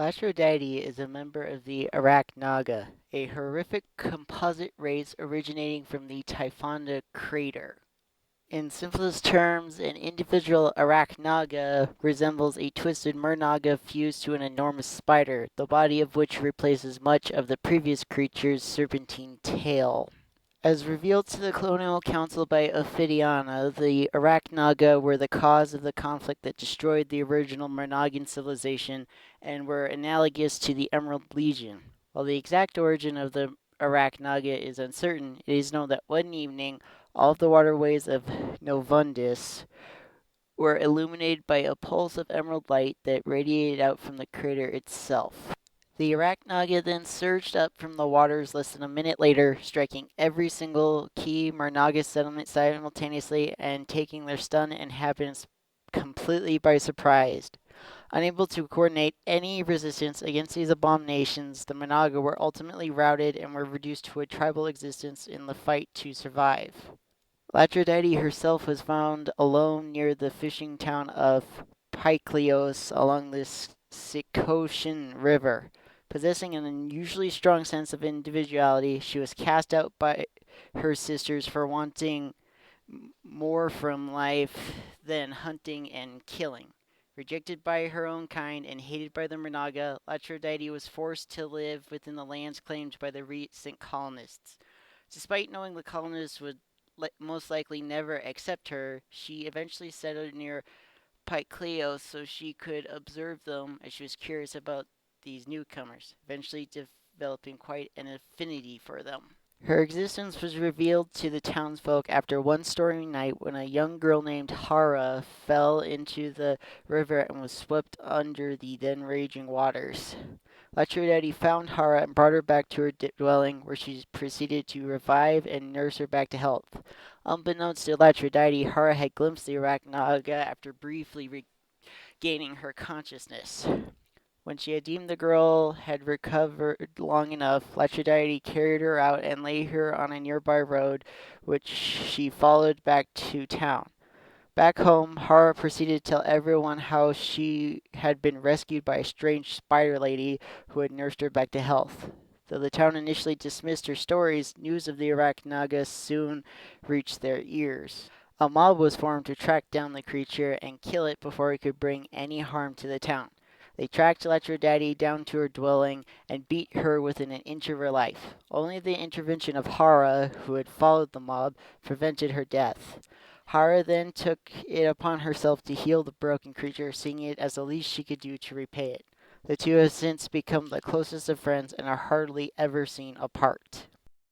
Latrodite is a member of the Arachnaga, a horrific composite race originating from the Typhonda crater. In simplest terms, an individual Arachnaga resembles a twisted Murnaga fused to an enormous spider, the body of which replaces much of the previous creature's serpentine tail. As revealed to the Colonial Council by Ophidiana, the Arachnaga were the cause of the conflict that destroyed the original Murnagan civilization and were analogous to the Emerald Legion. While the exact origin of the Arachnaga is uncertain, it is known that one evening all of the waterways of Novundis were illuminated by a pulse of emerald light that radiated out from the crater itself. The Arachnaga then surged up from the waters less than a minute later, striking every single key Marnaga settlement simultaneously and taking their stunned inhabitants completely by surprise. Unable to coordinate any resistance against these abominations, the Marnaga were ultimately routed and were reduced to a tribal existence in the fight to survive. Latrodite herself was found alone near the fishing town of Pyklios along the Sikoshin River. Possessing an unusually strong sense of individuality, she was cast out by her sisters for wanting more from life than hunting and killing. Rejected by her own kind and hated by the Mrnaga, Latrodite was forced to live within the lands claimed by the recent colonists. Despite knowing the colonists would most likely never accept her, she eventually settled near Pykleos so she could observe them as she was curious about these newcomers, eventually developing quite an affinity for them. Her existence was revealed to the townsfolk after one stormy night when a young girl named Hara fell into the river and was swept under the then raging waters. Latrodite found Hara and brought her back to her dwelling, where she proceeded to revive and nurse her back to health. Unbeknownst to Latrodite, Hara had glimpsed the Arachnaga after briefly regaining her consciousness. When she had deemed the girl had recovered long enough, Latrodite carried her out and laid her on a nearby road, which she followed back to town. Back home, Hara proceeded to tell everyone how she had been rescued by a strange spider lady who had nursed her back to health. Though the town initially dismissed her stories, news of the Arachnaga soon reached their ears. A mob was formed to track down the creature and kill it before it could bring any harm to the town. They tracked Latrodite down to her dwelling and beat her within an inch of her life. Only the intervention of Hara, who had followed the mob, prevented her death. Hara then took it upon herself to heal the broken creature, seeing it as the least she could do to repay it. The two have since become the closest of friends and are hardly ever seen apart.